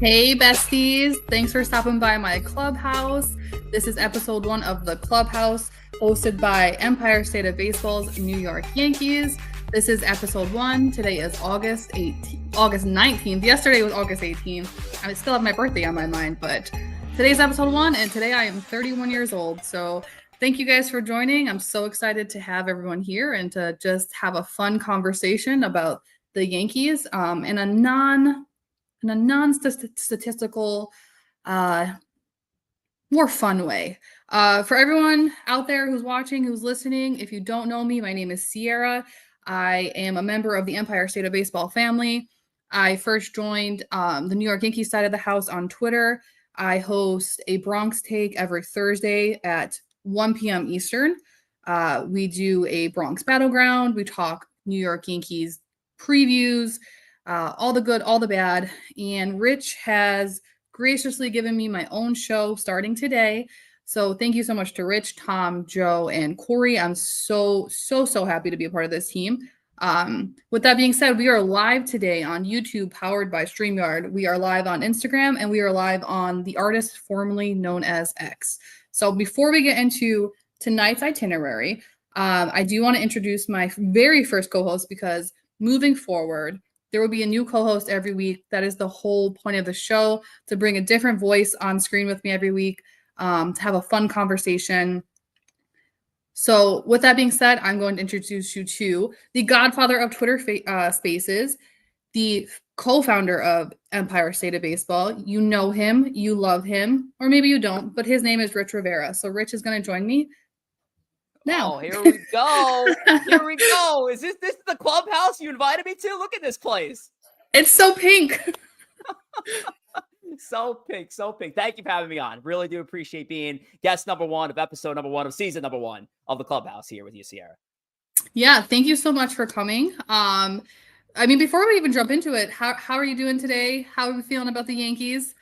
Hey besties, thanks for stopping by my Clubhouse. This is episode 1 of the Clubhouse, hosted by Empire State of Baseball's New York Yankees. This is episode 1. Today is August 19th. Yesterday was August 18th. I still have my birthday on my mind, but today's episode 1, and today I am 31 years old. So thank you guys for joining. I'm so excited to have everyone here and to just have a fun conversation about the Yankees in a non-statistical, more fun way. For everyone out there who's watching, who's listening, if you don't know me, my name is CIARRA. I am a member of the Empire State of Baseball family. I first joined the New York Yankees side of the house on Twitter. I host a Bronx take every Thursday at 1 p.m. Eastern. We do a Bronx battleground. We talk New York Yankees previews, all the good, all the bad. And Rich has graciously given me my own show starting today. So thank you so much to Rich, Tom, Joe, and Corey. I'm so happy to be a part of this team. With that being said, we are live today on YouTube, powered by StreamYard. We are live on Instagram, and we are live on the artist formerly known as X. So before we get into tonight's itinerary, I do want to introduce my very first co-host, because moving forward, there will be a new co-host every week. That is the whole point of the show, to bring a different voice on screen with me every week, to have a fun conversation. So with that being said, I'm going to introduce you to the godfather of Twitter Spaces, the co-founder of Empire State of Baseball. You know him, you love him, or maybe you don't, but his name is Rich Rivera. So Rich is going to join me now. Oh, here we go. Here we go. Is this the Clubhouse you invited me to? Look at this place. It's so pink. So pink. Thank you for having me on. Really do appreciate being guest number 1 of episode number 1 of season number 1 of the Clubhouse here with you, CIARRA. Yeah, thank you so much for coming. Before we even jump into it, how are you doing today? How are you feeling about the Yankees?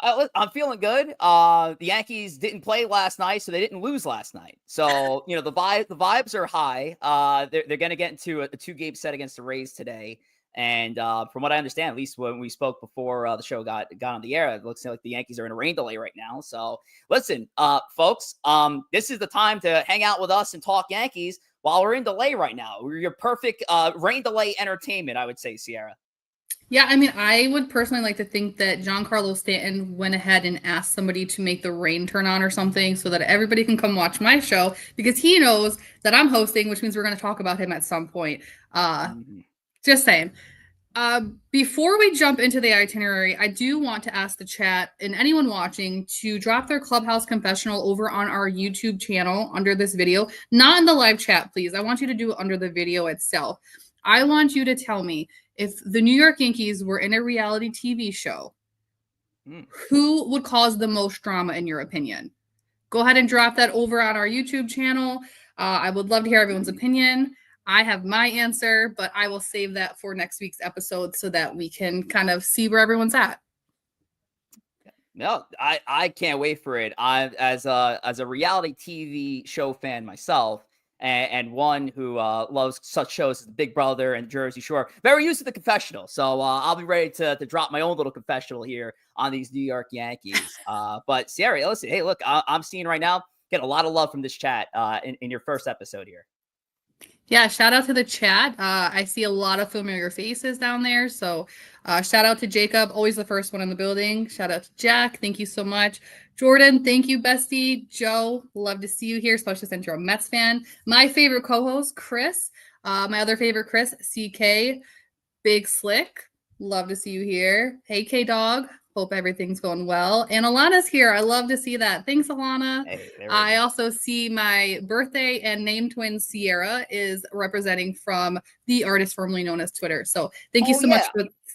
I'm feeling good. The Yankees didn't play last night, so they didn't lose last night. So, the vibes are high. They're going to get into a 2-game set against the Rays today. And from what I understand, at least when we spoke before the show got on the air, it looks like the Yankees are in a rain delay right now. So listen, folks, this is the time to hang out with us and talk Yankees while we're in delay right now. We're your perfect rain delay entertainment, I would say, CIARRA. Yeah, I would personally like to think that Giancarlo Stanton went ahead and asked somebody to make the rain turn on or something so that everybody can come watch my show, because he knows that I'm hosting, which means we're going to talk about him at some point. Just saying. Before we jump into the itinerary, I do want to ask the chat and anyone watching to drop their Clubhouse confessional over on our YouTube channel under this video. Not in the live chat, please. I want you to do it under the video itself. I want you to tell me, if the New York Yankees were in a reality TV show, who would cause the most drama in your opinion? Go ahead and drop that over on our YouTube channel. I would love to hear everyone's opinion. I have my answer, but I will save that for next week's episode so that we can kind of see where everyone's at. No, I can't wait for it. As a reality TV show fan myself, and one who loves such shows as Big Brother and Jersey Shore, very used to the confessional. So I'll be ready to drop my own little confessional here on these New York Yankees. But CIARRA, listen, hey, look, I'm seeing right now, get a lot of love from this chat in your first episode here. Yeah, shout out to the chat. I see a lot of familiar faces down there. So shout out to Jacob, always the first one in the building. Shout out to Jack. Thank you so much. Jordan, thank you, bestie. Joe, love to see you here, especially since you're a Mets fan. My favorite co-host, Chris. My other favorite, Chris, CK, Big Slick. Love to see you here. Hey, K-Dog. Hope everything's going well. And Alana's here. I love to see that. Thanks, Alana. Hey, I also see my birthday and name twin CIARRA is representing from the artist formerly known as Twitter. So thank you so much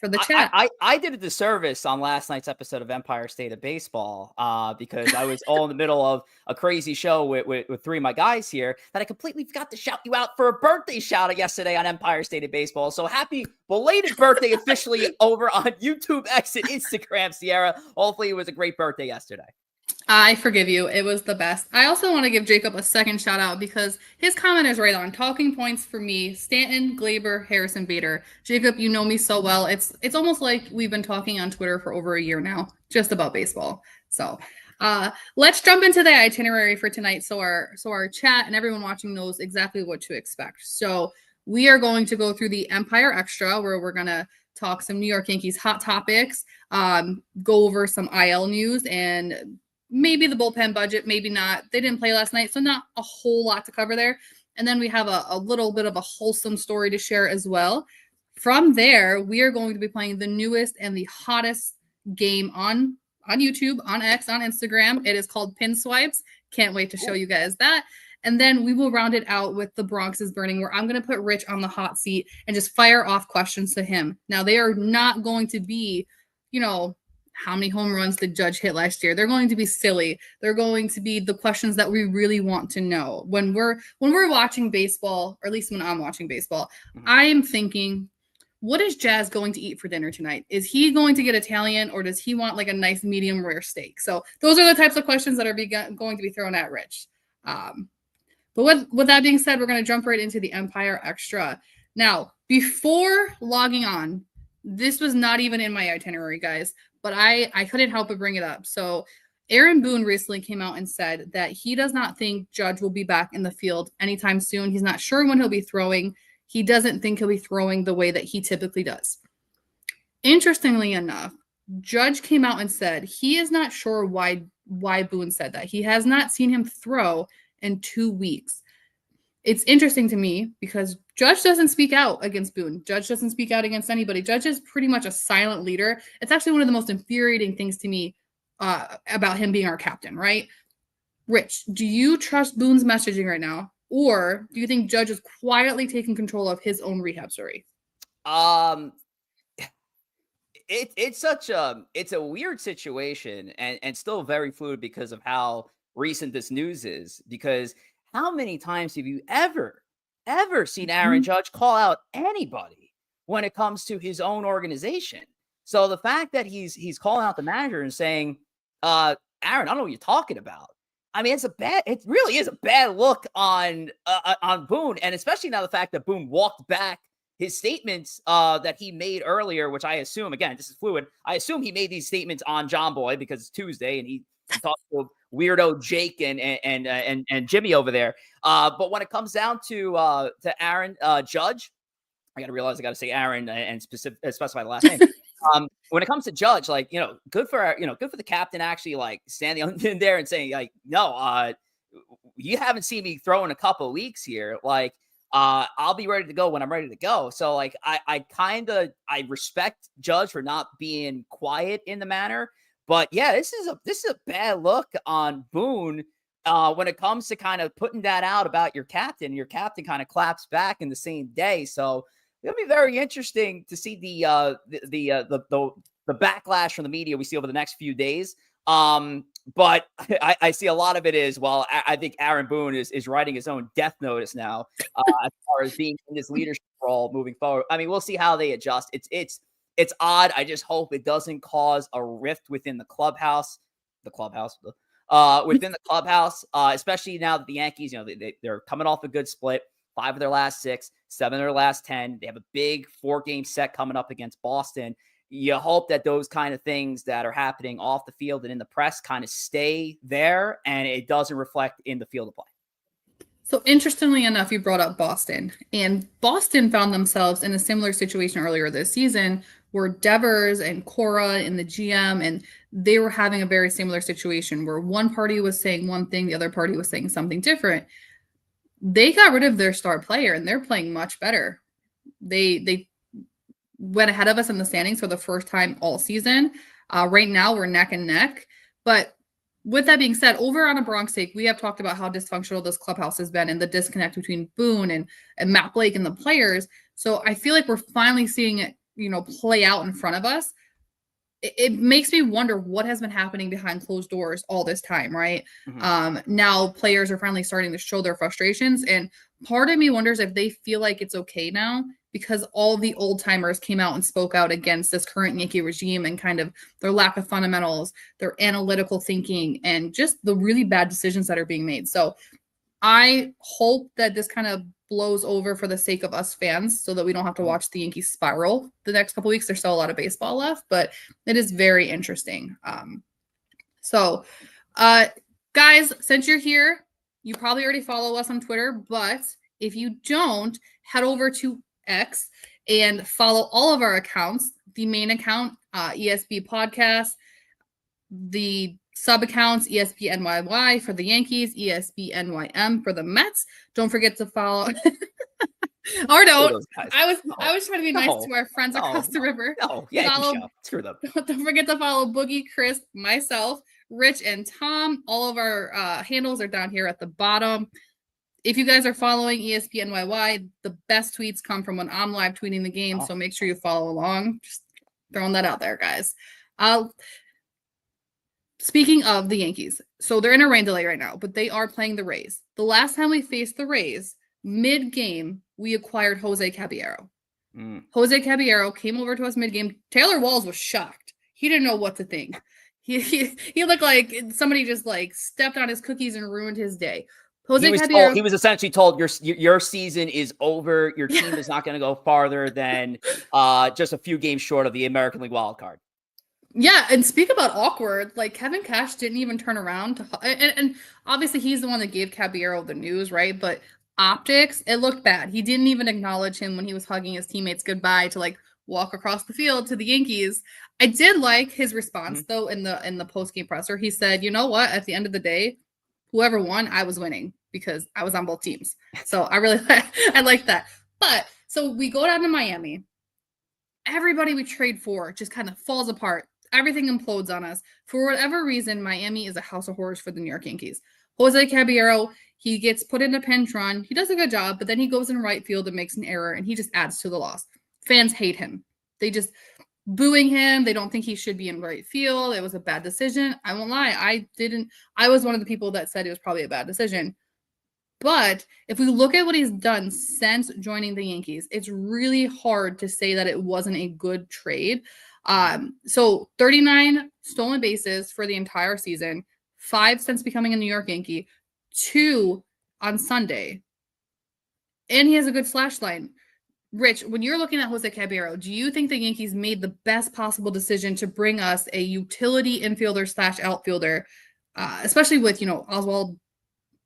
for the chat. I did a disservice on last night's episode of Empire State of Baseball because I was all in the middle of a crazy show with 3 of my guys here that I completely forgot to shout you out for a birthday shout out yesterday on Empire State of Baseball. So happy belated birthday officially over on YouTube, X, and Instagram, CIARRA. Hopefully it was a great birthday yesterday. I forgive you. It was the best. I also want to give Jacob a second shout out because his comment is right on. Talking points for me: Stanton, Glaber, Harrison, Bader. Jacob, you know me so well. It's almost like we've been talking on Twitter for over a year now, just about baseball. So let's jump into the itinerary for tonight, so our chat and everyone watching knows exactly what to expect. So we are going to go through the Empire Extra, where we're gonna talk some New York Yankees hot topics, go over some IL news, and maybe the bullpen budget, maybe not. They didn't play last night, so not a whole lot to cover there. And then we have a little bit of a wholesome story to share as well. From there, we are going to be playing the newest and the hottest game on YouTube, on X, on Instagram. It is called PINSWIPES. Can't wait to show you guys that. And then we will round it out with the Bronx is Burning, where I'm going to put Rich on the hot seat and just fire off questions to him. Now, they are not going to be, how many home runs did Judge hit last year? They're going to be silly. They're going to be the questions that we really want to know. When we're watching baseball, or at least when I'm watching baseball, I am thinking, what is Jazz going to eat for dinner tonight? Is he going to get Italian, or does he want like a nice medium rare steak? So those are the types of questions that are going to be thrown at Rich. But with that being said, we're going to jump right into the Empire Extra. Now, before logging on, this was not even in my itinerary, guys, but I couldn't help but bring it up. So Aaron Boone recently came out and said that he does not think Judge will be back in the field anytime soon. He's not sure when he'll be throwing. He doesn't think he'll be throwing the way that he typically does. Interestingly enough, Judge came out and said he is not sure why Boone said that. He has not seen him throw in 2 weeks. It's interesting to me because Judge doesn't speak out against Boone. Judge doesn't speak out against anybody. Judge is pretty much a silent leader. It's actually one of the most infuriating things to me about him being our captain, right? Rich, do you trust Boone's messaging right now? Or do you think Judge is quietly taking control of his own rehab story? It's a weird situation and still very fluid because of how recent this news is. Because how many times have you ever seen Aaron Judge call out anybody when it comes to his own organization? So the fact that he's calling out the manager and saying, Aaron, I don't know what you're talking about. I mean, it really is a bad look on Boone, and especially now the fact that Boone walked back his statements that he made earlier, which I assume, again, this is fluid. I assume he made these statements on John Boy because it's Tuesday and he talked to weirdo Jake and Jimmy over there. But when it comes down to Aaron Judge, I got to realize I got to say Aaron and specify the last name. When it comes to Judge, like, good for the captain actually like standing in there and saying like, no, you haven't seen me throw in a couple of weeks here. Like, I'll be ready to go when I'm ready to go. So like, I respect Judge for not being quiet in the manner, but yeah, this is a bad look on Boone. When it comes to kind of putting that out about your captain kind of claps back in the same day. So it'll be very interesting to see the backlash from the media we see over the next few days. But I see a lot of it is, well, I think Aaron Boone is writing his own death notice now, as far as being in this leadership role moving forward. I mean, we'll see how they adjust. It's odd. I just hope it doesn't cause a rift within the clubhouse, within the clubhouse, especially now that the Yankees, they're coming off a good split. 5 of their last 6, 7 of their last 10. They have a big 4-game set coming up against Boston. You hope that those kind of things that are happening off the field and in the press kind of stay there and it doesn't reflect in the field of play. So interestingly enough, you brought up Boston, and Boston found themselves in a similar situation earlier this season where Devers and Cora and the GM, and they were having a very similar situation where one party was saying one thing, the other party was saying something different. They got rid of their star player and they're playing much better. They went ahead of us in the standings for the first time all season. Right now we're neck and neck. But with that being said, over on a Bronx take, we have talked about how dysfunctional this clubhouse has been and the disconnect between Boone and Matt Blake and the players. So I feel like we're finally seeing it, play out in front of us. It makes me wonder what has been happening behind closed doors all this time, right? Now players are finally starting to show their frustrations. And part of me wonders if they feel like it's okay now because all the old timers came out and spoke out against this current Yankee regime and kind of their lack of fundamentals, their analytical thinking, and just the really bad decisions that are being made. So I hope that this kind of blows over for the sake of us fans so that we don't have to watch the Yankees spiral the next couple weeks. There's still a lot of baseball left, but it is very interesting. Guys, since you're here, you probably already follow us on Twitter, but if you don't, head over to X and follow all of our accounts. The main account, ESB Podcast, the sub accounts, ESB NYY for the Yankees, ESB NYM for the Mets. Don't forget to follow. Or don't. I was trying to be nice to our friends across the river. Screw them. Don't forget to follow Boogie, Chris, myself, Rich, and Tom. All of our handles are down here at the bottom. If you guys are following ESP NYY, the best tweets come from when I'm live tweeting the game, so make sure you follow along. Just throwing that out there, guys. Speaking of the Yankees, so they're in a rain delay right now, but they are playing the Rays. The last time we faced the Rays, mid-game, we acquired Jose Caballero. Jose Caballero came over to us mid-game. Taylor Walls was shocked. He didn't know what to think. He looked like somebody just like stepped on his cookies and ruined his day. He was essentially told your season is over. Your team is not going to go farther than just a few games short of the American League wild card. Yeah, and speak about awkward. Like Kevin Cash didn't even turn around and obviously he's the one that gave Caballero the news, right? But optics, it looked bad. He didn't even acknowledge him when he was hugging his teammates goodbye to like walk across the field to the Yankees. I did like his response though in the post-game presser. He said, "You know what? At the end of the day, whoever won, I was winning because I was on both teams." So I like that. But so we go down to Miami. Everybody we trade for just kind of falls apart. Everything implodes on us. For whatever reason, Miami is a house of horrors for the New York Yankees. Jose Caballero, he gets put in a pinch run. He does a good job, but then he goes in right field and makes an error, and he just adds to the loss. Fans hate him. They just booing him. They don't think he should be in right field. It was a bad decision. I won't lie. I was one of the people that said it was probably a bad decision. But if we look at what he's done since joining the Yankees, it's really hard to say that it wasn't a good trade. So 39 stolen bases for the entire season, 5 since becoming a New York Yankee, 2 on Sunday. And he has a good slash line. Rich, when you're looking at Jose Caballero, do you think the Yankees made the best possible decision to bring us a utility infielder / outfielder, especially with, Oswald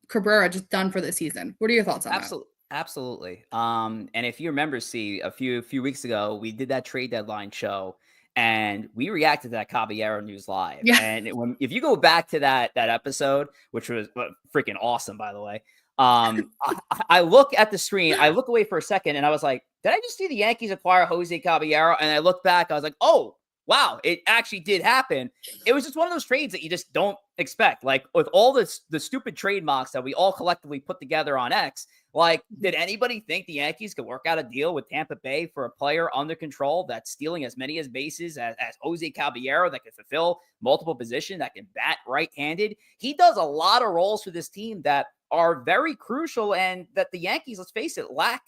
Cabrera just done for the season? What are your thoughts on that? Absolutely. And if you remember, a few weeks ago, we did that trade deadline show, and we reacted to that Caballero news live. Yeah. And if you go back to that episode, which was freaking awesome, by the way, I look at the screen, I look away for a second, and I was like, did I just see the Yankees acquire Jose Caballero? And I looked back, I was like, oh, wow, it actually did happen. It was just one of those trades that you just don't expect. Like with all the stupid trade mocks that we all collectively put together on X, like, did anybody think the Yankees could work out a deal with Tampa Bay for a player under control that's stealing as many as bases as Jose Caballero, that can fulfill multiple positions, that can bat right-handed? He does a lot of roles for this team that are very crucial and that the Yankees, let's face it, lack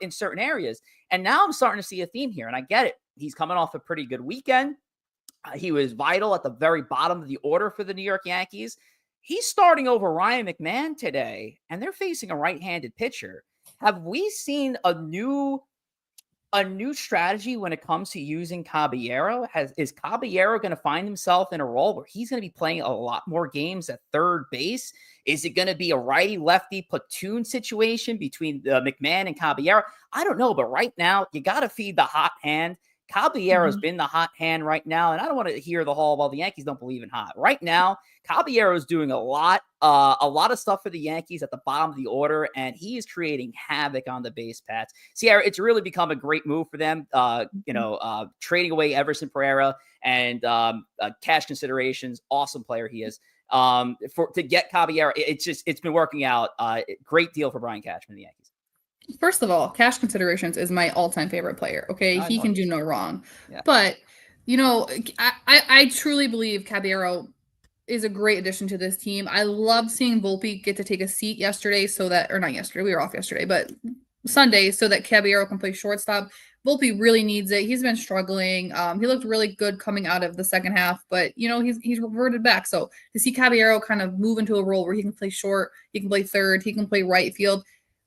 in certain areas. And now I'm starting to see a theme here, and I get it. He's coming off a pretty good weekend. He was vital at the very bottom of the order for the New York Yankees. He's starting over Ryan McMahon today, and they're facing a right-handed pitcher. Have we seen a new strategy when it comes to using Caballero? Is Caballero going to find himself in a role where he's going to be playing a lot more games at third base? Is it going to be a righty-lefty platoon situation between McMahon and Caballero? I don't know, but right now, you got to feed the hot hand. Caballero's been the hot hand right now, and I don't want to hear the whole, well, the Yankees don't believe in hot. Right now, Caballero's doing a lot of stuff for the Yankees at the bottom of the order, and he is creating havoc on the base paths. CIARRA, it's really become a great move for them, trading away Everson Pereira and cash considerations. Awesome player he is. To get Caballero, it's been working out. Great deal for Brian Cashman, the Yankees. First of all, cash considerations is my all-time favorite player. Okay, he can do no wrong. Yeah. But I truly believe Caballero is a great addition to this team. I love seeing Volpe get to take a seat yesterday, not yesterday, we were off yesterday, but Sunday so that Caballero can play shortstop. Volpe really needs it. He's been struggling. He looked really good coming out of the second half, but he's reverted back. So to see Caballero kind of move into a role where he can play short, he can play third, he can play right field.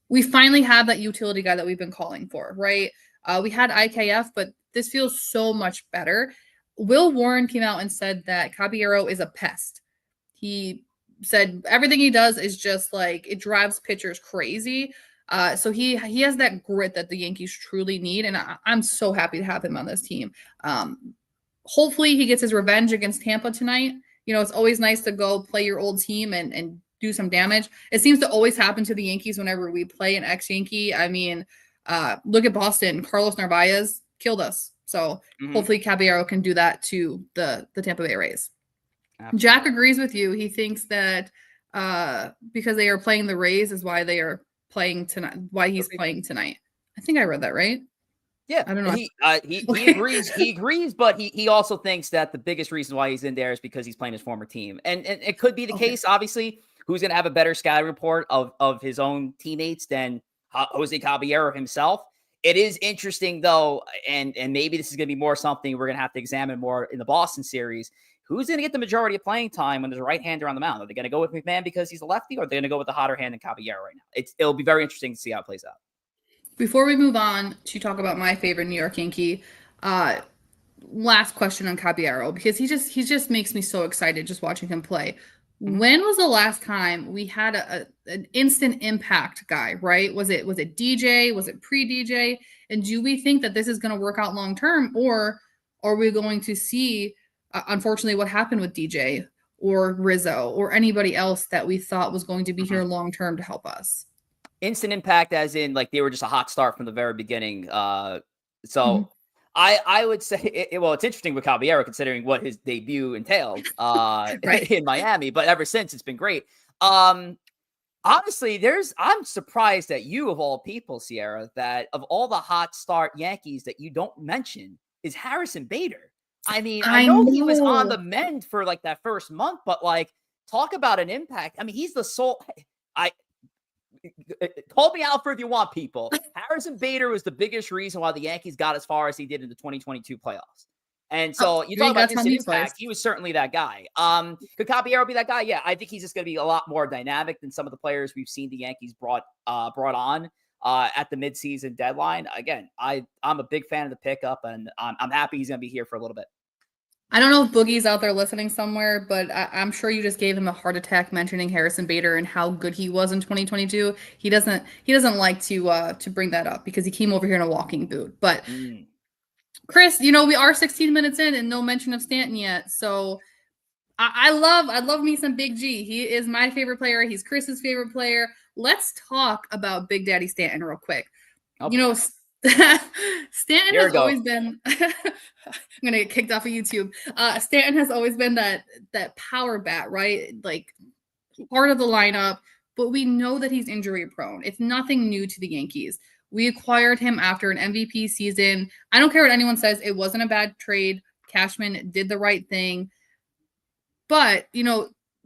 We finally have that utility guy that we've been calling for, right? We had IKF, but this feels so much better. Will Warren came out and said that Caballero is a pest. He said everything he does is just like it drives pitchers crazy. So he has that grit that the Yankees truly need, and I'm so happy to have him on this team. Hopefully he gets his revenge against Tampa tonight. It's always nice to go play your old team and do some damage. It seems to always happen to the Yankees whenever we play an ex-Yankee. I mean, look at Boston. Carlos Narvaez killed us. So hopefully Caballero can do that to the Tampa Bay Rays. Absolutely. Jack agrees with you. He thinks that because they are playing the Rays is why they are playing tonight. Why he's playing tonight. I think I read that right. Yeah, I don't know. He agrees. He agrees, but he also thinks that the biggest reason why he's in there is because he's playing his former team, and it could be the case. Obviously, who's going to have a better scouting report of his own teammates than Jose Caballero himself? It is interesting though, and maybe this is going to be more something we're going to have to examine more in the Boston series. Who's going to get the majority of playing time when there's a right-hander on the mound? Are they going to go with McMahon because he's a lefty, or are they going to go with the hotter hand than Caballero right now? It'll be very interesting to see how it plays out. Before we move on to talk about my favorite New York Yankee, last question on Caballero, because he just makes me so excited just watching him play. When was the last time we had an instant impact guy, right? Was it DJ? Was it pre-DJ? And do we think that this is going to work out long term, or are we going to see, unfortunately, what happened with DJ or Rizzo or anybody else that we thought was going to be here long term to help us? Instant impact, as in like they were just a hot start from the very beginning. So I would say, it's interesting with Caballero considering what his debut entailed in Miami, but ever since it's been great. Honestly, I'm surprised at you of all people, Ciarra, that of all the hot start Yankees that you don't mention is Harrison Bader. I mean, I know he was on the mend for like that first month, but like talk about an impact. I mean, he's the sole. Call me out for if you want, people. Harrison Bader was the biggest reason why the Yankees got as far as he did in the 2022 playoffs. And so you talk about instant impact. He was certainly that guy. Could Caballero be that guy? Yeah, I think he's just going to be a lot more dynamic than some of the players we've seen the Yankees brought on at the midseason deadline. Again, I'm a big fan of the pickup, and I'm happy he's going to be here for a little bit. I don't know if Boogie's out there listening somewhere, but I'm sure you just gave him a heart attack mentioning Harrison Bader and how good he was in 2022. He doesn't like to bring that up because he came over here in a walking boot. But Chris, we are 16 minutes in and no mention of Stanton yet. So I love me some Big G. He is my favorite player. He's Chris's favorite player. Let's talk about Big Daddy Stanton real quick. Okay. Stanton has always been I'm gonna get kicked off of YouTube. Stanton has always been that power bat, right? Like part of the lineup, but we know that he's injury prone. It's nothing new to the Yankees. We acquired him after an MVP season. I don't care what anyone says, it wasn't a bad trade. Cashman did the right thing. But,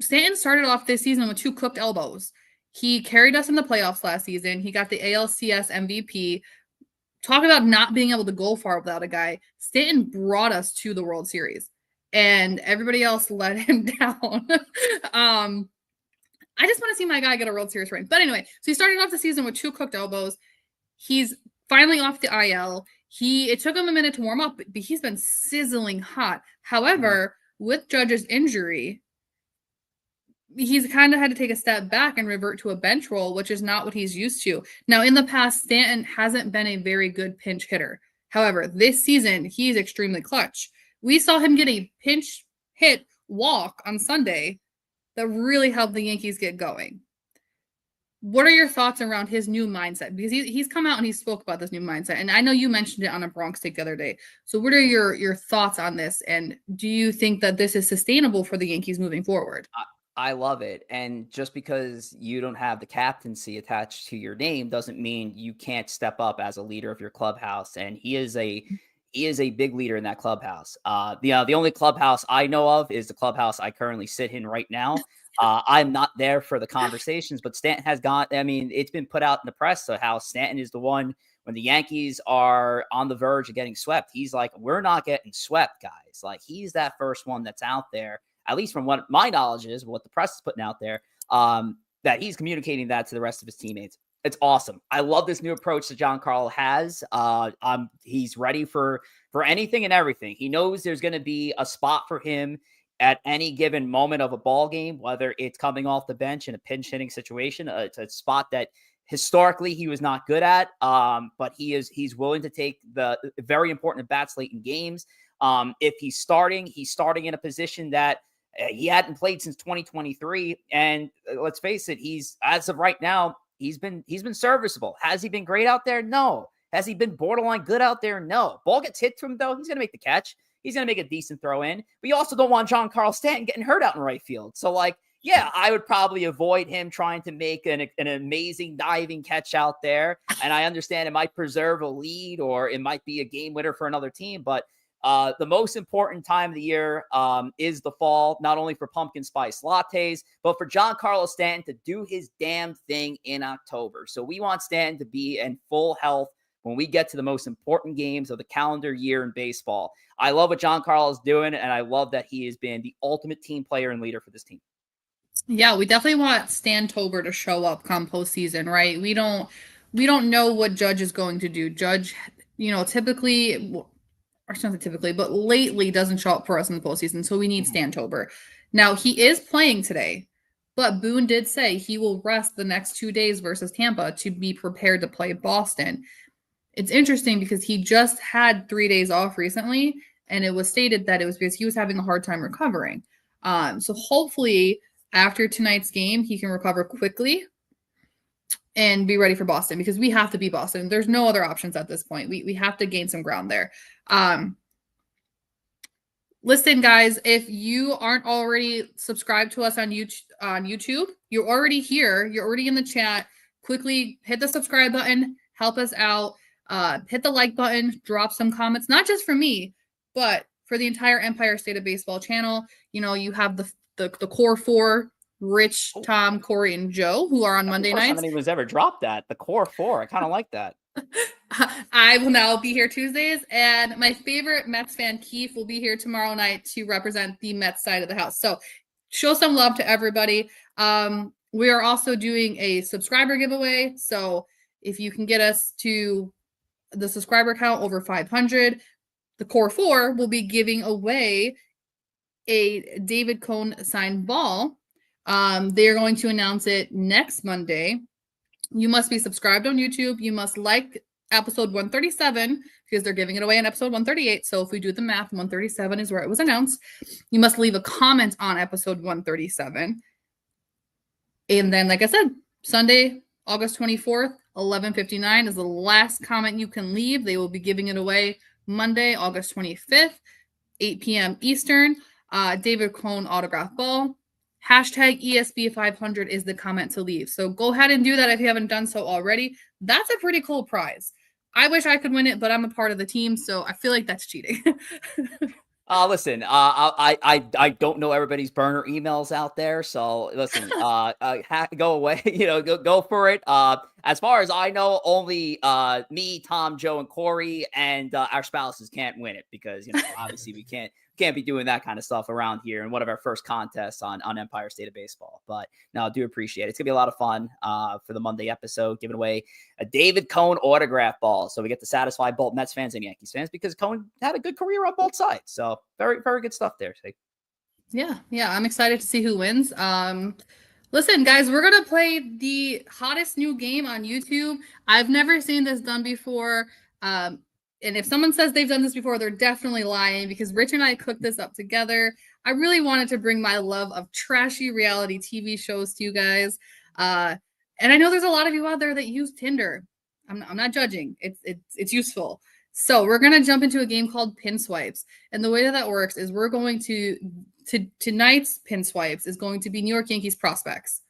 Stanton started off this season with 2 cooked elbows. He carried us in the playoffs last season. He got the ALCS MVP. Talk about not being able to go far without a guy. Stanton brought us to the World Series, and everybody else let him down. I just want to see my guy get a World Series ring. But anyway, so he started off the season with 2 cooked elbows. He's finally off the IL. It took him a minute to warm up, but he's been sizzling hot. However, with Judge's injury, he's kind of had to take a step back and revert to a bench role, which is not what he's used to. Now, in the past, Stanton hasn't been a very good pinch hitter. However, this season, he's extremely clutch. We saw him get a pinch hit walk on Sunday that really helped the Yankees get going. What are your thoughts around his new mindset? Because he's come out and he spoke about this new mindset. And I know you mentioned it on a Bronx take the other day. So what are your thoughts on this? And do you think that this is sustainable for the Yankees moving forward? I love it. And just because you don't have the captaincy attached to your name doesn't mean you can't step up as a leader of your clubhouse. And he is he is a big leader in that clubhouse. The only clubhouse I know of is the clubhouse I currently sit in right now. I'm not there for the conversations, but Stanton has got, I mean, it's been put out in the press so how Stanton is the one when the Yankees are on the verge of getting swept. He's like, we're not getting swept, guys. Like, he's that first one that's out there, at least from what my knowledge is, what the press is putting out there, that he's communicating that to the rest of his teammates. It's awesome. I love this new approach that Giancarlo has. He's ready for anything and everything. He knows there's going to be a spot for him at any given moment of a ball game, whether it's coming off the bench in a pinch hitting situation. It's a spot that historically he was not good at, but he's willing to take the very important at bats late in games. If he's starting in a position that he hadn't played since 2023. And let's face it, he's, as of right now, he's been serviceable. Has he been great out there? No. Has he been borderline good out there? No. Ball gets hit to him, though. He's going to make the catch. He's going to make a decent throw in. But you also don't want Giancarlo Stanton getting hurt out in right field. So, like, yeah, I would probably avoid him trying to make an amazing diving catch out there. And I understand it might preserve a lead or it might be a game winner for another team. But the most important time of the year is the fall, not only for pumpkin spice lattes, but for Giancarlo Stanton to do his damn thing in October. So we want Stanton to be in full health when we get to the most important games of the calendar year in baseball. I love what Giancarlo is doing, and I love that he has been the ultimate team player and leader for this team. Yeah, we definitely want Stantober to show up come postseason, right? We don't know what Judge is going to do. Judge, typically, or not typically, but lately doesn't show up for us in the postseason, so we need Stantober. Now, he is playing today, but Boone did say he will rest the next 2 days versus Tampa to be prepared to play Boston. It's interesting because he just had 3 days off recently, and it was stated that it was because he was having a hard time recovering. So hopefully after tonight's game, he can recover quickly and be ready for Boston because we have to beat Boston. There's no other options at this point. We have to gain some ground there. Listen, guys, if you aren't already subscribed to us on YouTube, you're already here. You're already in the chat. Quickly hit the subscribe button. Help us out. Hit the like button. Drop some comments, not just for me, but for the entire Empire State of Baseball channel. You have the core four, Rich, Tom, Corey, and Joe, who are on Monday nights. First time anyone's ever dropped that. The core four. I kind of like that. I will now be here Tuesdays, and my favorite Mets fan, Keith, will be here tomorrow night to represent the Mets side of the house. So show some love to everybody. We are also doing a subscriber giveaway. So if you can get us to the subscriber count over 500, the core four will be giving away a David Cone signed ball. They are going to announce it next Monday. You must be subscribed on YouTube. You must like episode 137 because they're giving it away in episode 138. So if we do the math, 137 is where it was announced. You must leave a comment on episode 137. And then, like I said, Sunday, August 24th, 11:59 is the last comment you can leave. They will be giving it away Monday, August 25th, 8 p.m. Eastern. David Cone autograph ball. Hashtag ESB 500 is the comment to leave. So go ahead and do that if you haven't done so already. That's a pretty cool prize. I wish I could win it, but I'm a part of the team, so I feel like that's cheating. Listen, I don't know everybody's burner emails out there, so listen, go away, go for it. As far as I know, only me, Tom, Joe, and Corey, and our spouses can't win it because obviously we can't be doing that kind of stuff around here in one of our first contests on Empire State of Baseball. But no, I do appreciate it. It's gonna be a lot of fun for the Monday episode, giving away a David Cone autograph ball. So we get to satisfy both Mets fans and Yankees fans because Cone had a good career on both sides. So very, very good stuff there. Yeah. I'm excited to see who wins. Listen, guys, we're going to play the hottest new game on YouTube. I've never seen this done before. And if someone says they've done this before, they're definitely lying because Rich and I cooked this up together. I really wanted to bring my love of trashy reality TV shows to you guys. And I know there's a lot of you out there that use Tinder. I'm not judging. It's useful. So we're going to jump into a game called PINSWIPES. And the way that works is we're going to tonight's PINSWIPES is going to be New York Yankees prospects.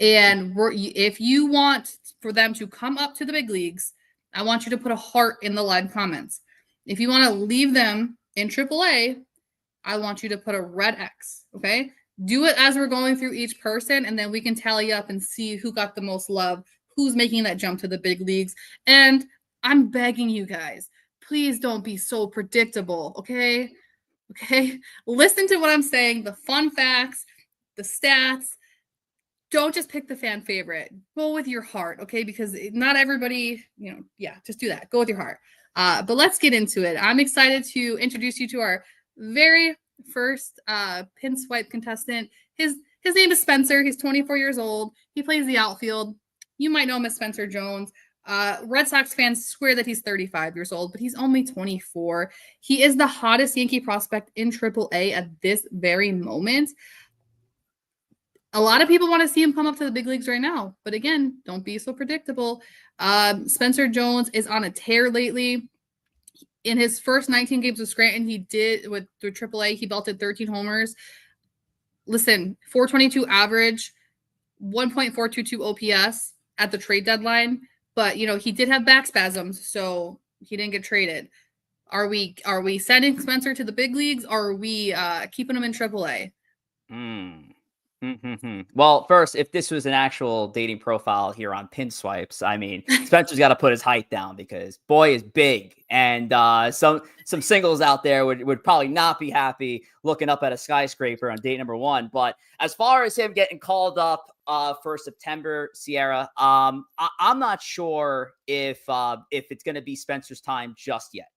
And if you want for them to come up to the big leagues, I want you to put a heart in the live comments. If you want to leave them in AAA, I want you to put a red X, okay? Do it as we're going through each person, and then we can tally up and see who got the most love, who's making that jump to the big leagues. And I'm begging you guys, please don't be so predictable, okay? Okay? Listen to what I'm saying, the fun facts, the stats. Don't just pick the fan favorite. Go with your heart, okay? Because not everybody, just do that. Go with your heart. But let's get into it. I'm excited to introduce you to our very first pin swipe contestant. His name is Spencer. He's 24 years old. He plays the outfield. You might know him as Spencer Jones. Red Sox fans swear that he's 35 years old, but he's only 24. He is the hottest Yankee prospect in AAA at this very moment. A lot of people want to see him come up to the big leagues right now. But again, don't be so predictable. Spencer Jones is on a tear lately. In his first 19 games with Scranton, he did with AAA, he belted 13 homers. Listen, 422 average, 1.422 OPS at the trade deadline. But, he did have back spasms, so he didn't get traded. Are we sending Spencer to the big leagues, or are we keeping him in AAA? Well, first, if this was an actual dating profile here on PINSWIPES, I mean, Spencer's got to put his height down because boy is big, and some singles out there would probably not be happy looking up at a skyscraper on date number one. But as far as him getting called up for September, CIARRA, I'm not sure if it's going to be Spencer's time just yet.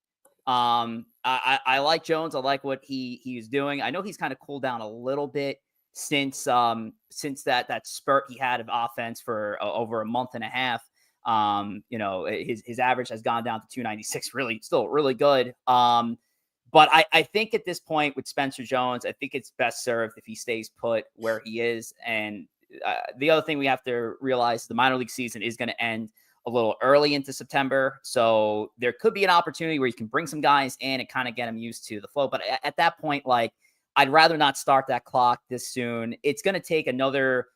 I like Jones. I like what he's doing. I know he's kind of cooled down a little bit since that spurt he had of offense for over a month and a half. His average has gone down to 296, still really good. But I think at this point with Spencer Jones, I think it's best served if he stays put where he is. And the other thing we have to realize, the minor league season is going to end a little early into September. So there could be an opportunity where you can bring some guys in and kind of get them used to the flow. But at that point, I'd rather not start that clock this soon. It's going to take another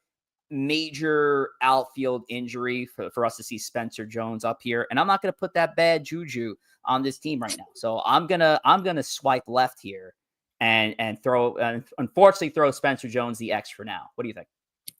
major outfield injury for us to see Spencer Jones up here. And I'm not going to put that bad juju on this team right now. So I'm going to swipe left here and unfortunately throw Spencer Jones the X for now. What do you think?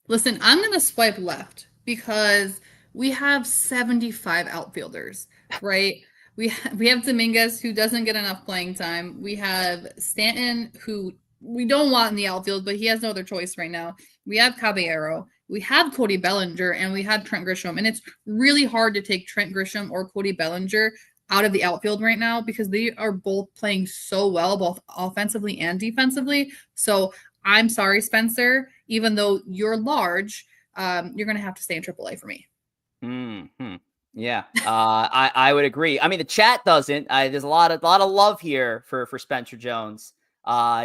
Listen, I'm going to swipe left because we have 75 outfielders, right? We have Dominguez, who doesn't get enough playing time. We have Stanton, who we don't want in the outfield, but he has no other choice right now. We have Caballero. We have Cody Bellinger, and we have Trent Grisham. And it's really hard to take Trent Grisham or Cody Bellinger out of the outfield right now because they are both playing so well, both offensively and defensively. So I'm sorry, Spencer. Even though you're large, you're going to have to stay in AAA for me. Yeah, I would agree. I mean, the chat doesn't. There's a lot of love here for Spencer Jones.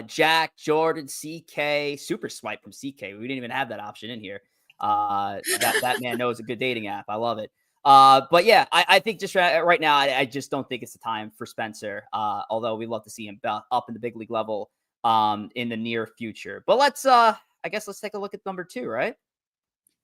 Jack, Jordan, CK, super swipe from CK. We didn't even have that option in here. That man knows a good dating app. I love it. But yeah, I think just right now, I just don't think it's the time for Spencer. Although we love to see him up in the big league level in the near future. But let's take a look at number 2, right?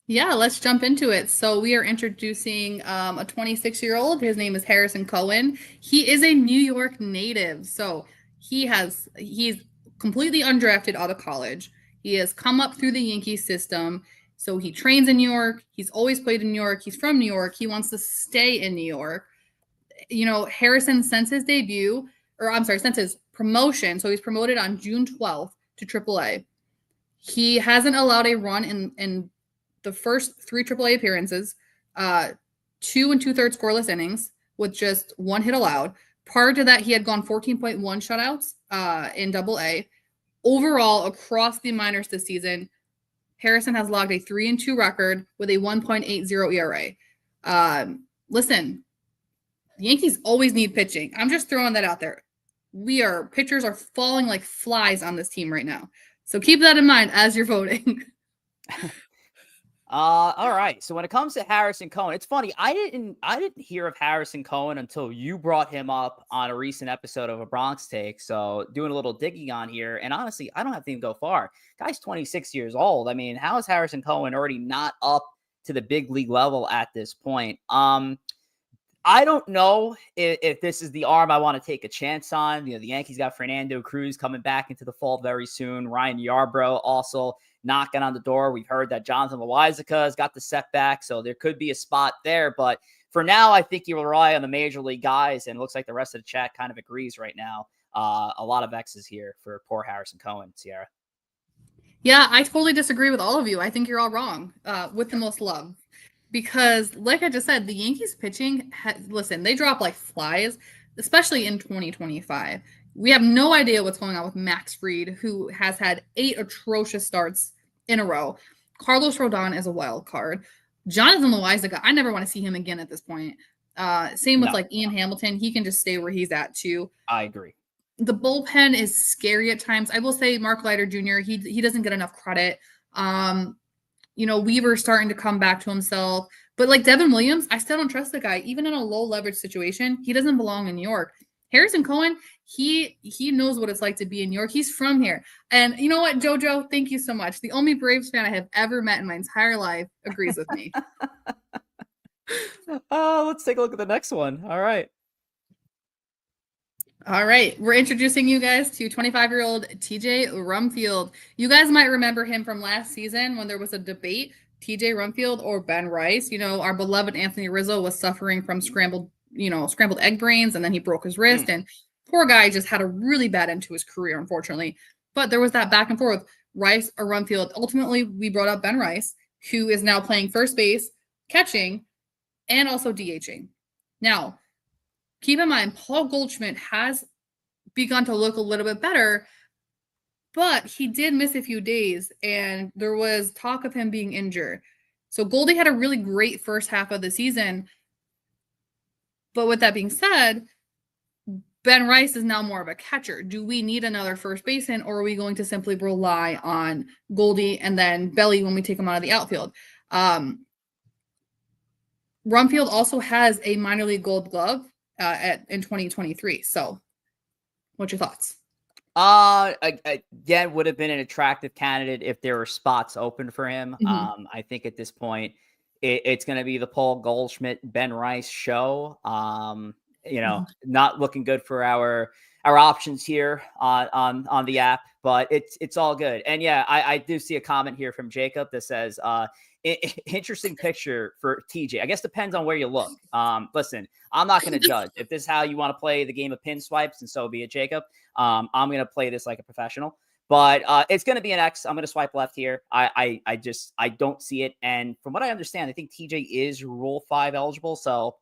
Yeah, let's jump into it. So we are introducing a 26-year-old. His name is Harrison Cohen. He is a New York native. So he's completely undrafted out of college. He has come up through the Yankee system. So he trains in New York. He's always played in New York. He's from New York. He wants to stay in New York. Harrison, since his promotion, so he's promoted on June 12th to AAA. He hasn't allowed a run in the first 3 AAA appearances, 2 2/3 scoreless innings with just 1 hit allowed. Prior to that, he had gone 14.1 shutouts in AA. Overall, across the minors this season, Harrison has logged a 3-2 record with a 1.80 ERA. Listen, the Yankees always need pitching. I'm just throwing that out there. Pitchers are falling like flies on this team right now. So keep that in mind as you're voting. All right. So when it comes to Harrison Cohen, it's funny. I didn't hear of Harrison Cohen until you brought him up on a recent episode of a Bronx Take. So doing a little digging on here, and honestly, I don't have to even go far. Guy's 26 years old. I mean, how is Harrison Cohen already not up to the big league level at this point? I don't know if this is the arm I want to take a chance on. The Yankees got Fernando Cruz coming back into the fold very soon. Ryan Yarbrough also knocking on the door. We've heard that Jonathan Loizaga has got the setback, so there could be a spot there. But for now, I think you rely on the major league guys, and it looks like the rest of the chat kind of agrees right now. A lot of X's here for poor Harrison Cohen, Ciarra. Yeah, I totally disagree with all of you. I think you're all wrong, with the most love. Because, like I just said, the Yankees pitching, listen, they drop like flies, especially in 2025. We have no idea what's going on with Max Fried, who has had 8 atrocious starts in a row. Carlos Rodon is a wild card. Jonathan Loizaga, I never want to see him again at this point. Same with like Ian Hamilton. He can just stay where he's at too. I agree. The bullpen is scary at times. I will say Mark Leiter Jr., he doesn't get enough credit. Weaver's starting to come back to himself. But like Devin Williams, I still don't trust the guy. Even in a low leverage situation, he doesn't belong in New York. Harrison Cohen, he knows what it's like to be in New York. He's from here. And you know what, JoJo, thank you so much. The only Braves fan I have ever met in my entire life agrees with me. Let's take a look at the next one. All right. All right, we're introducing you guys to 25-year-old TJ Rumfield. You guys might remember him from last season when there was a debate, TJ Rumfield or Ben Rice. Our beloved Anthony Rizzo was suffering from scrambled egg brains, and then he broke his wrist, and poor guy just had a really bad end to his career, unfortunately. But there was that back and forth, Rice or Rumfield. Ultimately, we brought up Ben Rice, who is now playing first base, catching, and also DHing. Now, keep in mind, Paul Goldschmidt has begun to look a little bit better, but he did miss a few days, and there was talk of him being injured. So Goldie had a really great first half of the season. But with that being said, Ben Rice is now more of a catcher. Do we need another first baseman, or are we going to simply rely on Goldie and then Belly when we take him out of the outfield? Rumfield also has a minor league gold glove in 2023. So what's your thoughts? Again, would have been an attractive candidate if there were spots open for him. Mm-hmm. I think at this point, it's going to be the Paul Goldschmidt, Ben Rice show. Not looking good for our options here on the app, but it's all good. And yeah, I do see a comment here from Jacob that says, interesting picture for TJ. I guess depends on where you look. Listen, I'm not going to judge. If this is how you want to play the game of PINSWIPES, and so be it, Jacob. I'm going to play this like a professional. But it's going to be an X. I'm going to swipe left here. I don't see it. And from what I understand, I think TJ is Rule 5 eligible. So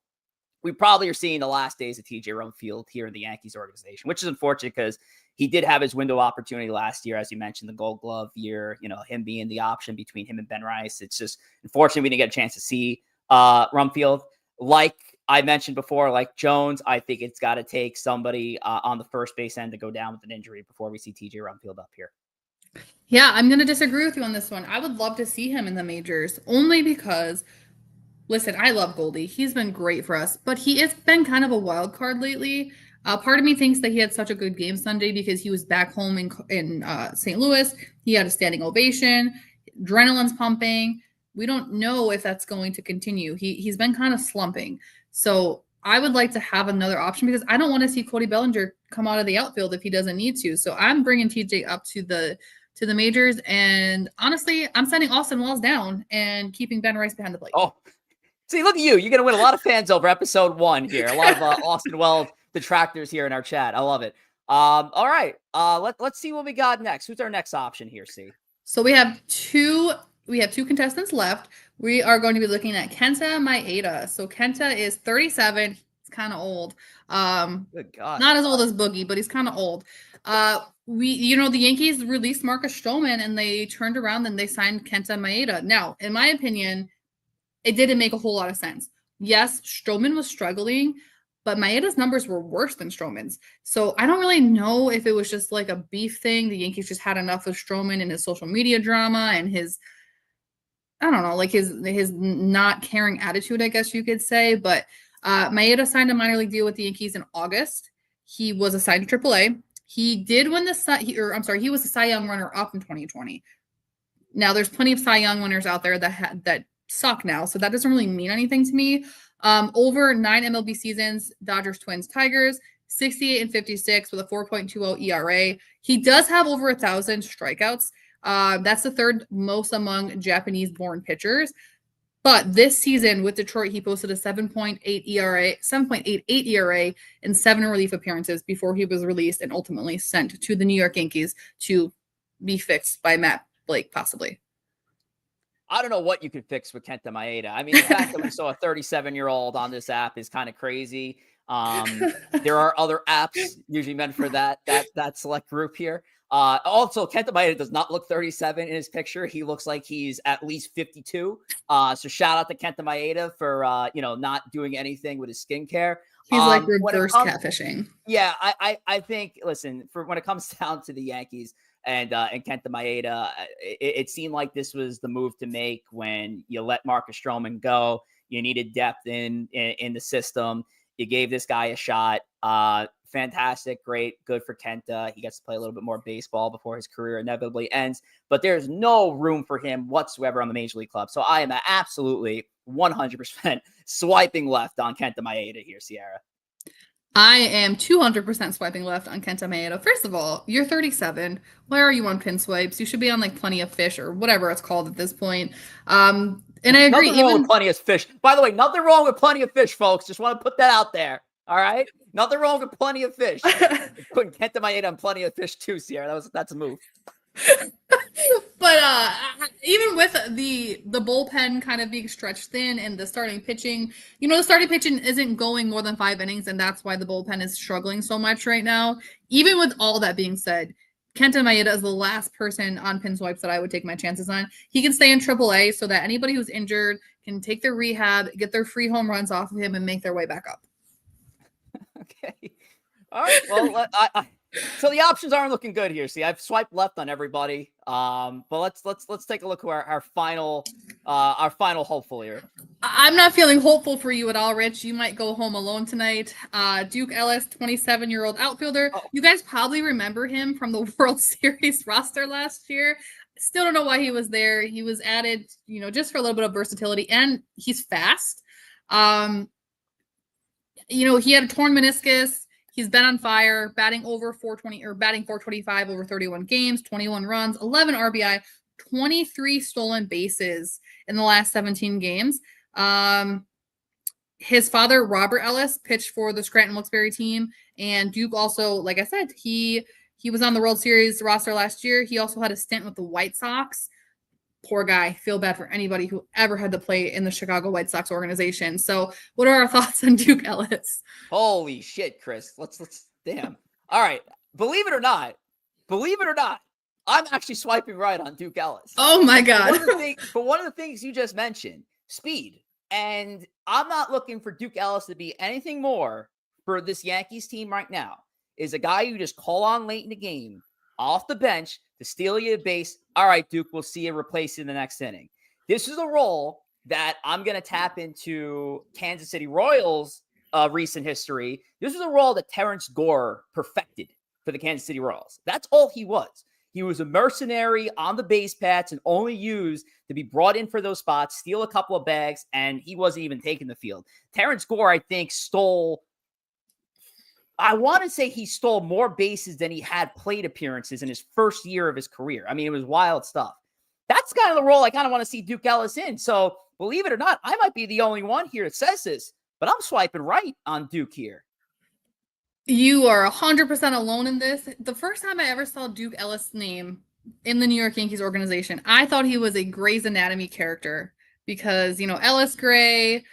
we probably are seeing the last days of TJ Rumfield here in the Yankees organization, which is unfortunate because he did have his window opportunity last year. As you mentioned, the Gold Glove year, him being the option between him and Ben Rice. It's just unfortunate we didn't get a chance to see Rumfield. Like I mentioned before, like Jones, I think it's got to take somebody on the first base end to go down with an injury before we see TJ Rumfield up here. Yeah, I'm going to disagree with you on this one. I would love to see him in the majors only because, listen, I love Goldie. He's been great for us, but he has been kind of a wild card lately. Part of me thinks that he had such a good game Sunday because he was back home in St. Louis. He had a standing ovation. Adrenaline's pumping. We don't know if that's going to continue. He's been kind of slumping. So I would like to have another option because I don't want to see Cody Bellinger come out of the outfield if he doesn't need to. So I'm bringing TJ up to the majors. And honestly, I'm sending Austin Wells down and keeping Ben Rice behind the plate. Oh, see, look at you. You're going to win a lot of fans over episode 1 here. A lot of Austin Wells detractors here in our chat. I love it. All right. Let's see what we got next. Who's our next option here, C? So we have two contestants left. We are going to be looking at Kenta Maeda. So Kenta is 37. He's kind of old. Good God. Not as old as Boogie, but he's kind of old. The Yankees released Marcus Stroman and they turned around and they signed Kenta Maeda. Now, in my opinion, it didn't make a whole lot of sense. Yes, Stroman was struggling, but Maeda's numbers were worse than Stroman's. So I don't really know if it was just like a beef thing. The Yankees just had enough of Stroman and his social media drama and his, I don't know, like his not caring attitude, I guess you could say. But Maeda signed a minor league deal with the Yankees in August. He was assigned to AAA. He did win he was a Cy Young runner-up in 2020. Now, there's plenty of Cy Young winners out there that suck now, so that doesn't really mean anything to me. Over 9 MLB seasons, Dodgers, Twins, Tigers, 68 and 56 with a 4.20 ERA. He does have over 1,000 strikeouts. That's the third most among Japanese-born pitchers. But this season with Detroit, he posted a 7.8 ERA, 7.88 ERA, and 7 relief appearances before he was released and ultimately sent to the New York Yankees to be fixed by Matt Blake, possibly. I don't know what you could fix with Kenta Maeda. I mean, the fact that we saw a 37-year-old on this app is kind of crazy. There are other apps usually meant for that select group here. Also, Kenta Maeda does not look 37 in his picture. He looks like he's at least 52. So shout out to Kenta Maeda for not doing anything with his skincare. He's like reverse catfishing. Yeah, I think, listen, for when it comes down to the Yankees and Kenta Maeda, it seemed like this was the move to make when you let Marcus Stroman go. You needed depth in the system. You gave this guy a shot. Fantastic, great, good for Kenta. He gets to play a little bit more baseball before his career inevitably ends. But there's no room for him whatsoever on the Major League club. So I am absolutely 100% swiping left on Kenta Maeda here, Ciarra. I am 200% swiping left on Kenta Maeda. First of all, you're 37. Why are you on PINSWIPES? You should be on like Plenty of Fish or whatever it's called at this point. And I agree. Nothing wrong with Plenty of Fish. By the way, nothing wrong with Plenty of Fish, folks. Just want to put that out there. All right? Nothing wrong with Plenty of Fish. Putting Kenta Maeda on Plenty of Fish too, Ciarra. That's a move. But even with the bullpen kind of being stretched thin and the starting pitching, the starting pitching isn't going more than 5 innings, and that's why the bullpen is struggling so much right now. Even with all that being said, Kenta Maeda is the last person on PINSWIPES that I would take my chances on. He can stay in AAA so that anybody who's injured can take their rehab, get their free home runs off of him, and make their way back up. Okay. All right. Well, so the options aren't looking good here. See, I've swiped left on everybody. But let's take a look at our final hopeful here. I'm not feeling hopeful for you at all, Rich. You might go home alone tonight. Duke Ellis, 27-year-old outfielder. Oh. You guys probably remember him from the World Series roster last year. Still don't know why he was there. He was added, just for a little bit of versatility, and he's fast. He had a torn meniscus. He's been on fire, batting over 420 or batting 425 over 31 games, 21 runs, 11 RBI, 23 stolen bases in the last 17 games. His father, Robert Ellis, pitched for the Scranton Wilkes-Barre team, and Duke also, like I said, he was on the World Series roster last year. He also had a stint with the White Sox. Poor guy. Feel bad for anybody who ever had to play in the Chicago White Sox organization. So what are our thoughts on Duke Ellis? Holy shit, Chris. Let's damn. All right. Believe it or not, I'm actually swiping right on Duke Ellis. Oh my God. One of the things you just mentioned, speed. And I'm not looking for Duke Ellis to be anything more for this Yankees team right now. Is a guy you just call on late in the game, off the bench, to steal you a base. All right, Duke, we'll see you replace in the next inning. This is a role that I'm going to tap into Kansas City Royals' recent history. This is a role that Terrence Gore perfected for the Kansas City Royals. That's all he was. He was a mercenary on the base paths and only used to be brought in for those spots, steal a couple of bags, and he wasn't even taking the field. Terrence Gore, I think, I want to say he stole more bases than he had plate appearances in his first year of his career. I mean, it was wild stuff. That's kind of the role I kind of want to see Duke Ellis in. So believe it or not, I might be the only one here that says this, but I'm swiping right on Duke here. You are 100% alone in this. The first time I ever saw Duke Ellis' name in the New York Yankees organization, I thought he was a Grey's Anatomy character because, Ellis Gray,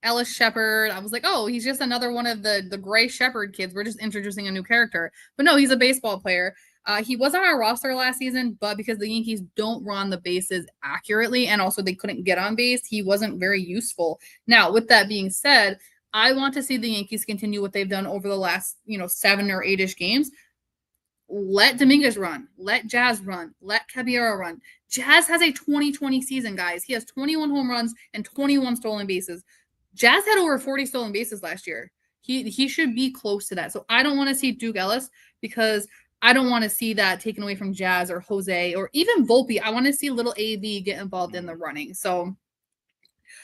Ellis Shepard. I was like, oh, he's just another one of the Gray Shepard kids. We're just introducing a new character. But no, he's a baseball player. He was on our roster last season, but because the Yankees don't run the bases accurately and also they couldn't get on base, he wasn't very useful. Now, with that being said, I want to see the Yankees continue what they've done over the last, 7 or 8-ish games. Let Dominguez run. Let Jazz run. Let Caballero run. Jazz has a 2020 season, guys. He has 21 home runs and 21 stolen bases. Jazz had over 40 stolen bases last year. He should be close to that. So I don't want to see Duke Ellis because I don't want to see that taken away from Jazz or Jose or even Volpe. I want to see little AV get involved in the running. So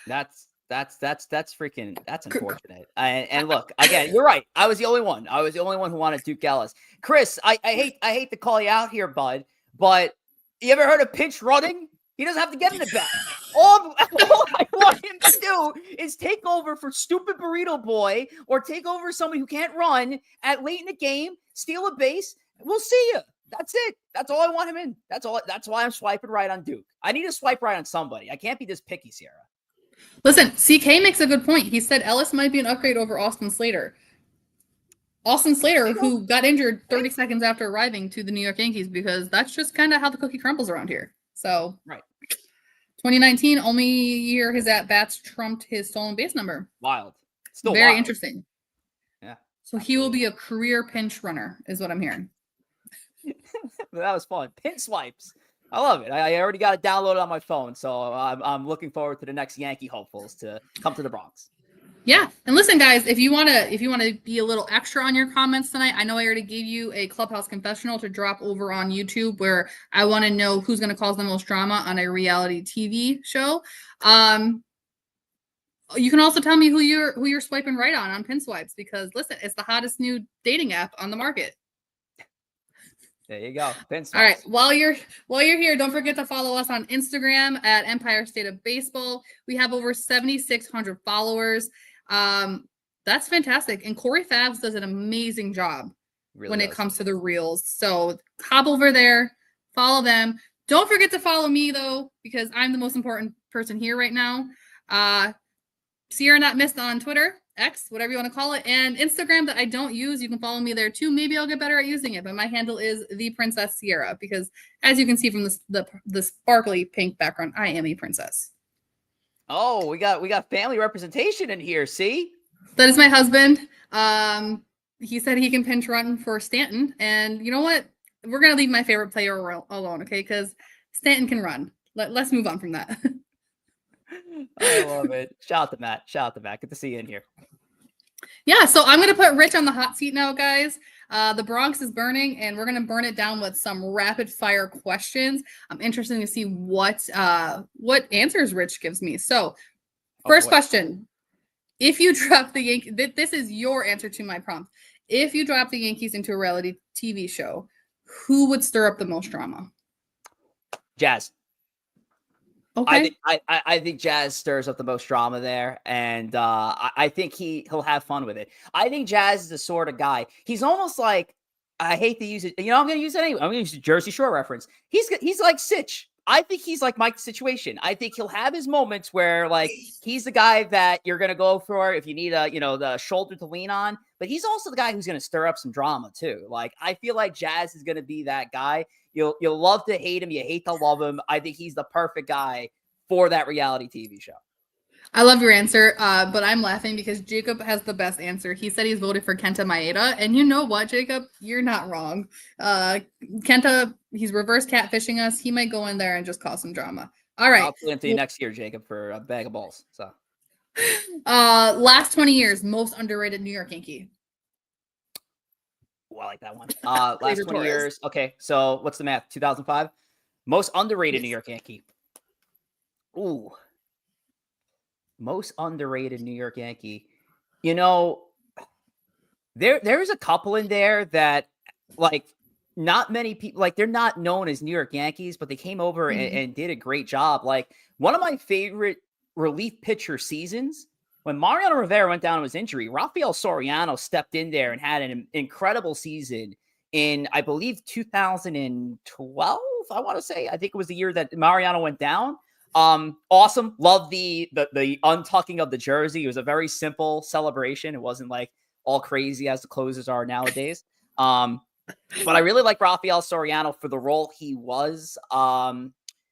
that's That's unfortunate. And look, again, you're right. I was the only one. Who wanted Duke Ellis. Chris, I hate to call you out here, bud, but you ever heard of pinch running? He doesn't have to get in the bat. All I want him to do is take over for stupid burrito boy, or take over somebody who can't run at late in the game, steal a base. We'll see you. That's it. That's all I want him in. That's all. That's why I'm swiping right on Duke. I need to swipe right on somebody. I can't be this picky, Sierra. Listen, CK makes a good point. He said Ellis might be an upgrade over Austin Slater. Austin Slater, who got injured 30 seconds after arriving to the New York Yankees, because that's just kind of how the cookie crumbles around here. So, right. 2019, only year his at-bats trumped his stolen base number. Wild. Still very wild. Interesting. Yeah. So absolutely. He will be a career pinch runner, is what I'm hearing. That was fun. PINSWIPES. I love it. I already got it downloaded on my phone, so I'm looking forward to the next Yankee hopefuls to come to the Bronx. Yeah, and listen, guys, if you want to be a little extra on your comments tonight, I know I already gave you a Clubhouse confessional to drop over on YouTube, where I want to know who's going to cause the most drama on a reality TV show. You can also tell me who you're swiping right on PINSWIPES, because listen, it's the hottest new dating app on the market. There you go. PINSWIPES. All right. While you're here, don't forget to follow us on Instagram at Empire State of Baseball. We have over 7,600 followers. That's fantastic. And Corey Favs does an amazing job when it comes to the reels. So hop over there, follow them. Don't forget to follow me though, because I'm the most important person here right now. Sierra Not Missed on Twitter, X, whatever you want to call it, and Instagram that I don't use. You can follow me there too. Maybe I'll get better at using it, but my handle is the Princess Sierra, because as you can see from the sparkly pink background, I am a princess. Oh, we got family representation in here. See, that is my husband. He said he can pinch run for Stanton, and you know what? We're gonna leave my favorite player alone, okay? Because Stanton can run. Let's move on from that. I love it. Shout out to Matt. Good to see you in here. Yeah, so I'm going to put Rich on the hot seat now, guys. The Bronx is burning, and we're going to burn it down with some rapid fire questions. I'm interested to see what answers Rich gives me. So, first question. If you drop the Yankees, this is your answer to my prompt. If you drop the Yankees into a reality TV show, who would stir up the most drama? Jazz. Okay. I think Jazz stirs up the most drama there, and I think he'll have fun with it. I think Jazz is the sort of guy. He's almost like, I hate to use it. I'm going to use it anyway. I'm going to use the Jersey Shore reference. He's like Sitch. I think he's like Mike's situation. I think he'll have his moments where like he's the guy that you're going to go for if you need the shoulder to lean on. But he's also the guy who's going to stir up some drama too. Like I feel like Jazz is going to be that guy. You'll love to hate him. You hate to love him. I think he's the perfect guy for that reality TV show. I love your answer, but I'm laughing because Jacob has the best answer. He said he's voted for Kenta Maeda, and you know what, Jacob? You're not wrong. Kenta, he's reverse catfishing us. He might go in there and just cause some drama. All right. I'll play him to you next year, Jacob, for a bag of balls. So, last 20 years, most underrated New York Yankee. Oh, I like that one. Last 20 years. Okay, so what's the math? 2005? Most underrated New York Yankee. Ooh. Most underrated New York Yankee. You know, there's a couple in there that, like, not many people, like, they're not known as New York Yankees, but they came over and did a great job. Like, one of my favorite relief pitcher seasons, when Mariano Rivera went down with his injury, Rafael Soriano stepped in there and had an incredible season in, I believe, 2012, I want to say. I think it was the year that Mariano went down. Awesome. Love the untucking of the jersey. It was a very simple celebration. It wasn't like all crazy as the closers are nowadays. But I really like Rafael Soriano for the role he was.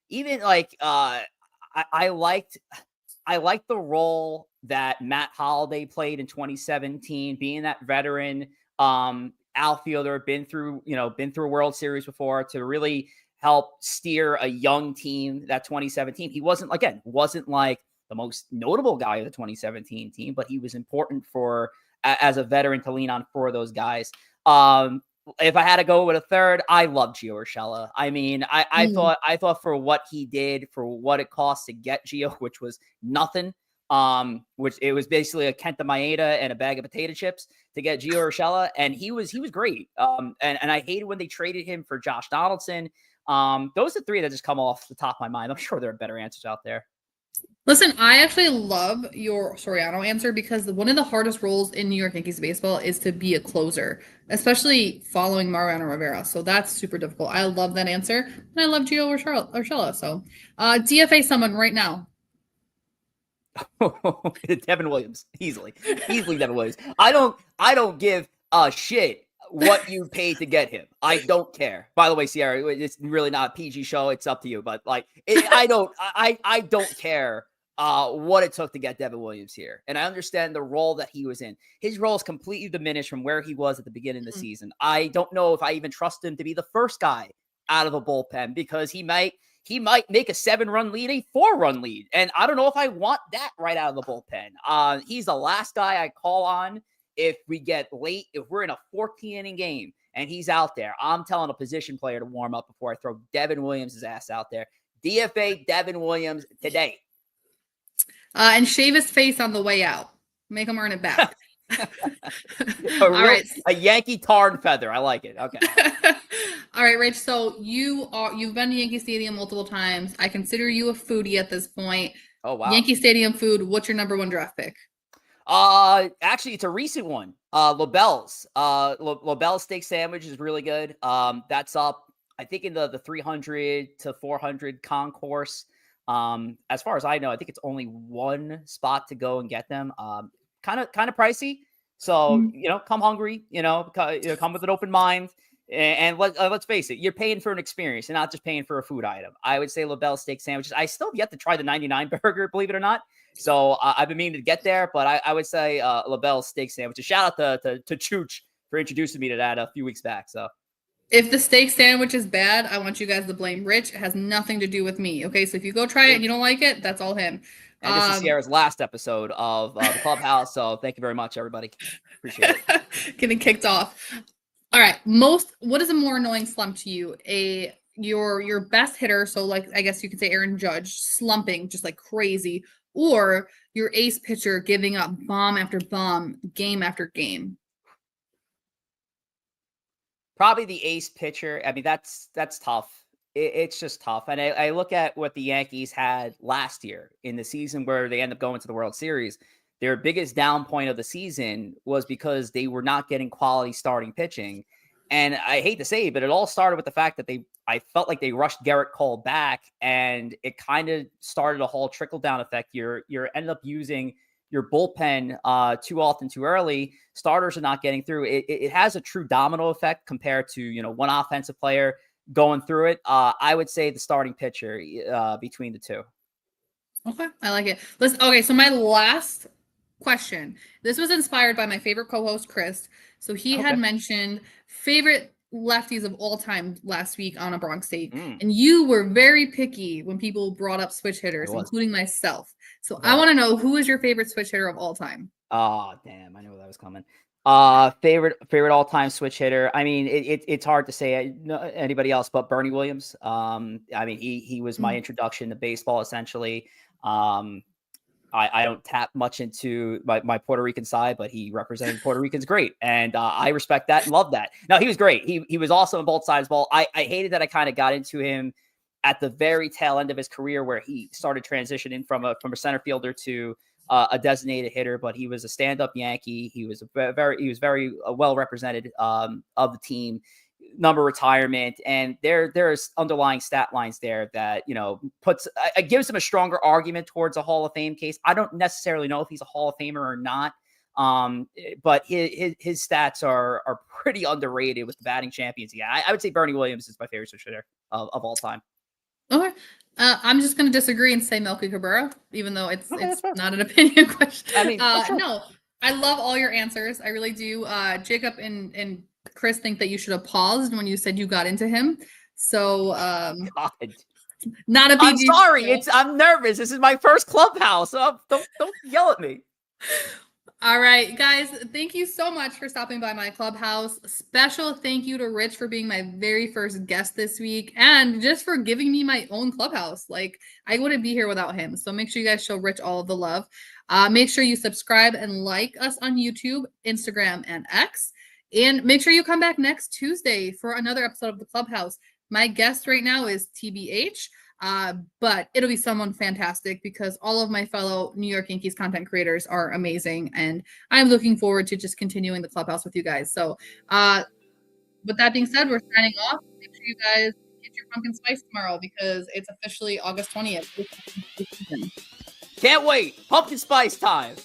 Even like I liked the role that Matt Holliday played in 2017, being that veteran outfielder, been through a World Series before, to really help steer a young team. That 2017, he wasn't like the most notable guy of the 2017 team, but he was important as a veteran to lean on for those guys. If I had to go with a third, I love Gio Urshela. I mean, I thought for what he did, for what it cost to get Gio, which was nothing. which it was basically a Kenta Maeda and a bag of potato chips to get Gio Urshela, and he was great. And I hated when they traded him for Josh Donaldson. Those are three that just come off the top of my mind. I'm sure there are better answers out there. Listen, I actually love your Soriano answer because one of the hardest roles in New York Yankees baseball is to be a closer, especially following Mariano Rivera. So that's super difficult. I love that answer. And I love Gio Urshela. So DFA someone right now. Devin Williams. Easily Devin Williams. I don't give a shit what you paid to get him. I don't care. By the way, Ciarra, it's really not a PG show. It's up to you. But like, I don't care what it took to get Devin Williams here. And I understand the role that he was in. His role is completely diminished from where he was at the beginning of the season. I don't know if I even trust him to be the first guy out of a bullpen because he might make a 7-run lead, a 4-run lead. And I don't know if I want that right out of the bullpen. He's the last guy I call on if we get late, if we're in a 14-inning game and he's out there. I'm telling a position player to warm up before I throw Devin Williams' ass out there. DFA Devin Williams today. And shave his face on the way out. Make him earn it back. All right. A Yankee tar and feather. I like it. Okay. All right, Rich. So you've been to Yankee Stadium multiple times. I consider you a foodie at this point. Oh, wow. Yankee Stadium food. What's your number one draft pick? Actually, it's a recent one. LaBelle's. LaBelle's steak sandwich is really good. That's up, I think, in the 300 to 400 concourse. As far as I know, I think it's only one spot to go and get them. Kind of pricey. So, come hungry, come with an open mind. And let's face it, you're paying for an experience and not just paying for a food item. I would say LaBelle steak sandwiches. I still have yet to try the 99 burger, believe it or not. So I've been meaning to get there, but I would say LaBelle steak sandwiches. Shout out to Chooch for introducing me to that a few weeks back. So if the steak sandwich is bad, I want you guys to blame Rich. It has nothing to do with me. Okay, so if you go try it and you don't like it, that's all him. And this is Ciarra's last episode of the Clubhouse. So thank you very much, everybody. Appreciate it. Getting kicked off. All right. What is a more annoying slump to you? Your best hitter, so like I guess you could say Aaron Judge, slumping just like crazy, or your ace pitcher giving up bomb after bomb, game after game? Probably the ace pitcher. I mean, that's tough. It's just tough. And I look at what the Yankees had last year in the season where they end up going to the World Series. Their biggest down point of the season was because they were not getting quality starting pitching. And I hate to say it, but it all started with the fact that I felt like they rushed Garrett Cole back, and it kind of started a whole trickle-down effect. You're ended up using your bullpen too often, too early. Starters are not getting through. It has a true domino effect compared to, one offensive player going through it. I would say the starting pitcher between the two. Okay, I like it. Okay, so my last question. This was inspired by my favorite co-host, Chris. So he had mentioned favorite lefties of all time last week on a Bronx State. And you were very picky when people brought up switch hitters, including myself. So I want to know, who is your favorite switch hitter of all time? Oh, damn. I knew that was coming. Favorite all-time switch hitter. I mean, it's hard to say anybody else but Bernie Williams. I mean, he was my introduction to baseball, essentially. I don't tap much into my Puerto Rican side, but he represented Puerto Ricans great. And I respect that and love that. No, he was great. He was awesome on both sides of the ball. I hated that I kind of got into him at the very tail end of his career where he started transitioning from a center fielder to a designated hitter, but he was a stand-up Yankee. He was very well represented of the team. Number retirement, and there's underlying stat lines there that gives him a stronger argument towards a Hall of Fame case. I don't necessarily know if he's a Hall of Famer or not, but his stats are pretty underrated with the batting champions. Yeah, I would say Bernie Williams is my favorite switch hitter of all time. Okay. I'm just going to disagree and say Melky Cabrera, even though it's not an opinion question. I mean, sure. No, I love all your answers. I really do. Jacob and Chris think that you should have paused when you said you got into him. So, God. Not a. I'm sorry. I'm nervous. This is my first Clubhouse. So don't yell at me. All right, guys, thank you so much for stopping by my Clubhouse. Special thank you to Rich for being my very first guest this week and just for giving me my own Clubhouse. Like, I wouldn't be here without him. So make sure you guys show Rich all of the love. Make sure you subscribe and like us on YouTube, Instagram, and X. And make sure you come back next Tuesday for another episode of the Clubhouse. My guest right now is TBH. But it'll be someone fantastic because all of my fellow New York Yankees content creators are amazing, and I'm looking forward to just continuing the Clubhouse with you guys. So, with that being said, we're signing off. Make sure you guys get your pumpkin spice tomorrow because it's officially August 20th. Can't wait. Pumpkin spice time.